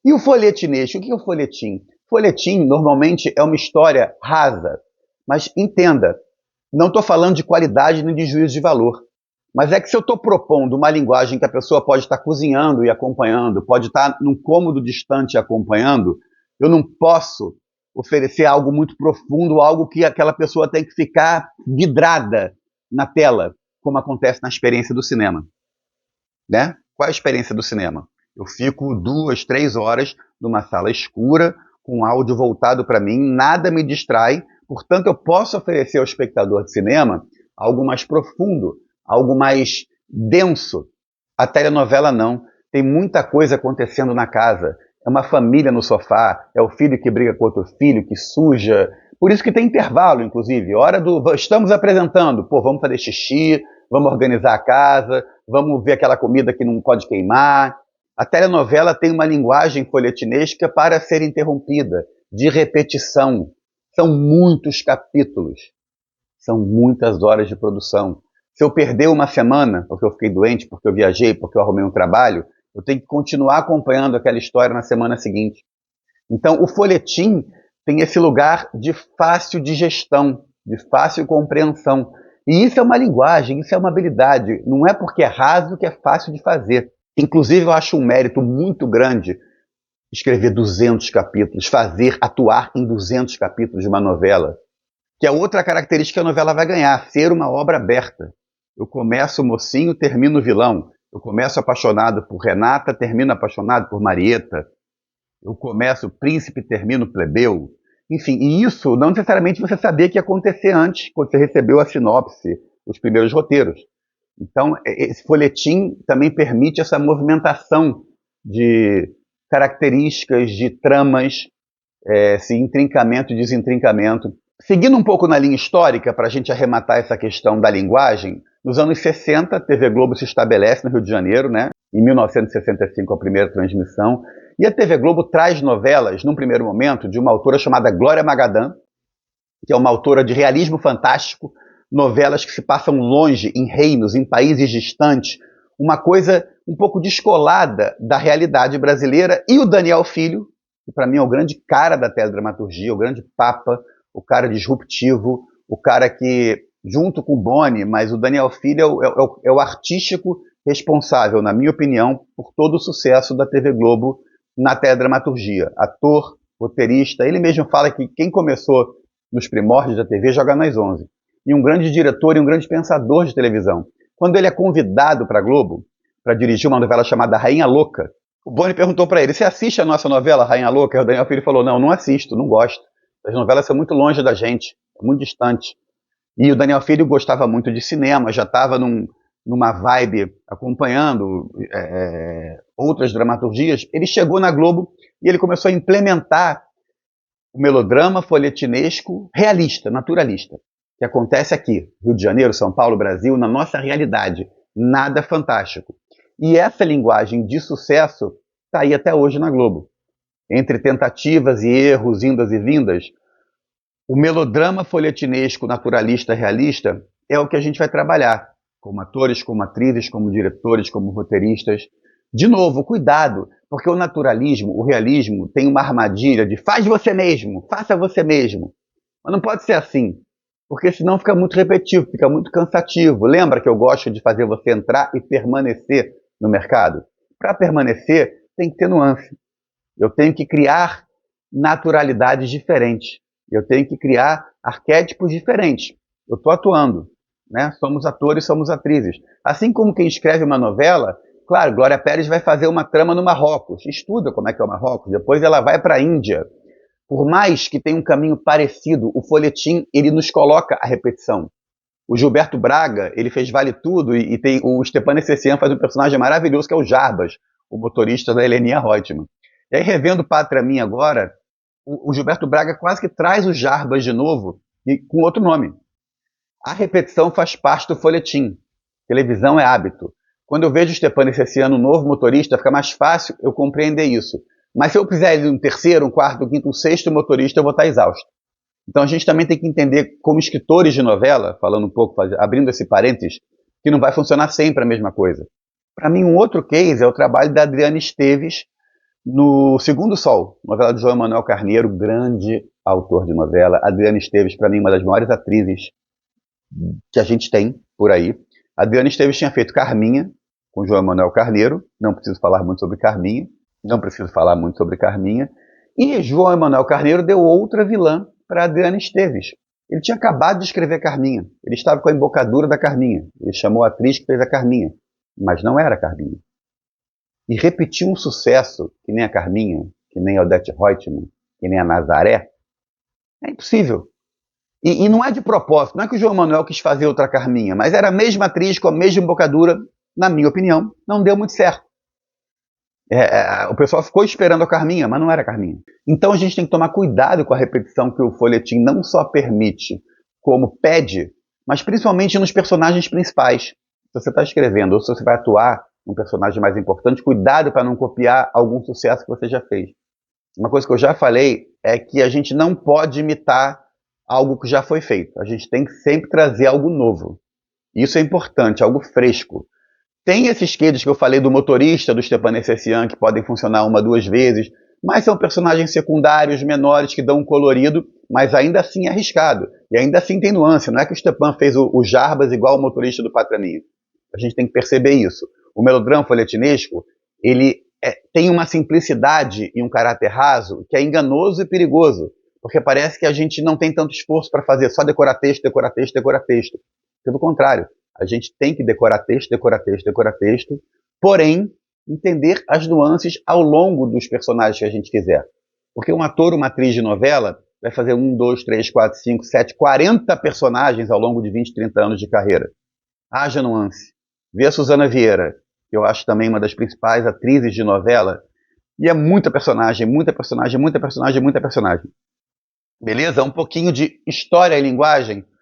E o folhetinesco? O que é o folhetim? Folhetim, normalmente, é uma história rasa. Mas entenda, não estou falando de qualidade nem de juízo de valor. Mas é que se eu estou propondo uma linguagem que a pessoa pode estar cozinhando e acompanhando, pode estar num cômodo distante acompanhando, eu não posso oferecer algo muito profundo, algo que aquela pessoa tem que ficar vidrada na tela, como acontece na experiência do cinema. Né? Qual é a experiência do cinema? Eu fico 2, 3 horas numa sala escura, com áudio voltado para mim, nada me distrai, portanto eu posso oferecer ao espectador de cinema algo mais profundo, algo mais denso. A telenovela não. Tem muita coisa acontecendo na casa. É uma família no sofá, é o filho que briga com outro filho, que suja. Por isso que tem intervalo, inclusive. Hora do... Estamos apresentando. Pô, vamos fazer xixi, vamos organizar a casa, vamos ver aquela comida que não pode queimar. A telenovela tem uma linguagem folhetinesca para ser interrompida, de repetição. São muitos capítulos. São muitas horas de produção. Se eu perder uma semana, porque eu fiquei doente, porque eu viajei, porque eu arrumei um trabalho, eu tenho que continuar acompanhando aquela história na semana seguinte. Então, o folhetim tem esse lugar de fácil digestão, de fácil compreensão. E isso é uma linguagem, isso é uma habilidade. Não é porque é raso que é fácil de fazer. Inclusive, eu acho um mérito muito grande escrever 200 capítulos, atuar em 200 capítulos de uma novela. Que é outra característica que a novela vai ganhar, ser uma obra aberta. Eu começo mocinho, termino vilão. Eu começo apaixonado por Renata, termino apaixonado por Marieta. Eu começo príncipe, termino plebeu. Enfim, e isso não necessariamente você sabia que ia acontecer antes, quando você recebeu a sinopse, os primeiros roteiros. Então, esse folhetim também permite essa movimentação de características, de tramas, esse intrincamento e desintrincamento. Seguindo um pouco na linha histórica, para a gente arrematar essa questão da linguagem, nos anos 60, a TV Globo se estabelece no Rio de Janeiro, né? Em 1965, a primeira transmissão, e a TV Globo traz novelas, num primeiro momento, de uma autora chamada Glória Magadã, que é uma autora de realismo fantástico, novelas que se passam longe, em reinos, em países distantes, uma coisa um pouco descolada da realidade brasileira, e o Daniel Filho, que para mim é o grande cara da teledramaturgia, o grande papa, o cara disruptivo, o cara que, junto com o Boni, mas o Daniel Filho é o artístico responsável, na minha opinião, por todo o sucesso da TV Globo na teledramaturgia. Ator, roteirista, ele mesmo fala que quem começou nos primórdios da TV joga nas 11. E um grande diretor e um grande pensador de televisão. Quando ele é convidado para a Globo, para dirigir uma novela chamada Rainha Louca, o Boni perguntou para ele, você assiste a nossa novela Rainha Louca? E o Daniel Filho falou, não assisto, não gosto. As novelas são muito longe da gente, muito distante. E o Daniel Filho gostava muito de cinema, já estava numa vibe acompanhando outras dramaturgias. Ele chegou na Globo e ele começou a implementar o melodrama folhetinesco realista, naturalista, que acontece aqui, Rio de Janeiro, São Paulo, Brasil, na nossa realidade. Nada fantástico. E essa linguagem de sucesso está aí até hoje na Globo. Entre tentativas e erros, indas e vindas, o melodrama folhetinesco, naturalista, realista é o que a gente vai trabalhar, como atores, como atrizes, como diretores, como roteiristas. De novo, cuidado, porque o naturalismo, o realismo, tem uma armadilha de faz você mesmo, faça você mesmo. Mas não pode ser assim, porque senão fica muito repetitivo, fica muito cansativo. Lembra que eu gosto de fazer você entrar e permanecer no mercado? Para permanecer, tem que ter nuance. Eu tenho que criar naturalidades diferentes. Eu tenho que criar arquétipos diferentes. Eu estou atuando, né? Somos atores, somos atrizes. Assim como quem escreve uma novela, claro, Glória Pérez vai fazer uma trama no Marrocos. Estuda como é que é o Marrocos. Depois ela vai para a Índia. Por mais que tenha um caminho parecido, o folhetim, ele nos coloca a repetição. O Gilberto Braga, ele fez Vale Tudo e tem o Stepan Essessian faz um personagem maravilhoso que é o Jarbas, o motorista da Heleninha Reutemann. E aí, revendo Pátria Minha agora, o Gilberto Braga quase que traz o Jarbas de novo, e com outro nome. A repetição faz parte do folhetim. Televisão é hábito. Quando eu vejo o Stepan Essessian um novo motorista, fica mais fácil eu compreender isso. Mas se eu fizer ele um terceiro, um quarto, um quinto, um sexto motorista, eu vou estar exausto. Então a gente também tem que entender, como escritores de novela, falando um pouco, abrindo esse parênteses, que não vai funcionar sempre a mesma coisa. Para mim, um outro case é o trabalho da Adriana Esteves No Segundo Sol, novela de João Emanuel Carneiro, grande autor de novela. Adriana Esteves, para mim, uma das maiores atrizes que a gente tem por aí. Adriana Esteves tinha feito Carminha, com João Emanuel Carneiro. Não preciso falar muito sobre Carminha. Não preciso falar muito sobre Carminha. E João Emanuel Carneiro deu outra vilã para Adriana Esteves. Ele tinha acabado de escrever Carminha. Ele estava com a embocadura da Carminha. Ele chamou a atriz que fez a Carminha. Mas não era a Carminha. E repetir um sucesso que nem a Carminha, que nem a Odete Roitman, que nem a Nazaré, é impossível. E não é de propósito, não é que o João Manuel quis fazer outra Carminha, mas era a mesma atriz com a mesma embocadura, na minha opinião, não deu muito certo. O pessoal ficou esperando a Carminha, mas não era a Carminha. Então a gente tem que tomar cuidado com a repetição que o folhetim não só permite, como pede, mas principalmente nos personagens principais. Se você está escrevendo ou se você vai atuar um personagem mais importante, cuidado para não copiar algum sucesso que você já fez. Uma coisa que eu já falei é que a gente não pode imitar algo que já foi feito. A gente tem que sempre trazer algo novo. Isso é importante, algo fresco. Tem esses quedos que eu falei do motorista, do Stepan Essessian, que podem funcionar uma, duas vezes, mas são personagens secundários, menores, que dão um colorido, mas ainda assim é arriscado. E ainda assim tem nuance. Não é que o Stepan fez o Jarbas igual o motorista do Pátria Minha. A gente tem que perceber isso. O melodrama folhetinesco, ele tem uma simplicidade e um caráter raso que é enganoso e perigoso, porque parece que a gente não tem tanto esforço para fazer só decorar texto, decorar texto, decorar texto. Pelo contrário, a gente tem que decorar texto, decorar texto, decorar texto, porém, entender as nuances ao longo dos personagens que a gente fizer. Porque um ator, uma atriz de novela, vai fazer 1, 2, 3, 4, 5, 7, 40 personagens ao longo de 20, 30 anos de carreira. Haja nuance. Vê a Suzana Vieira, que eu acho também uma das principais atrizes de novela, e é muita personagem, muita personagem, muita personagem, muita personagem. Beleza? Um pouquinho de história e linguagem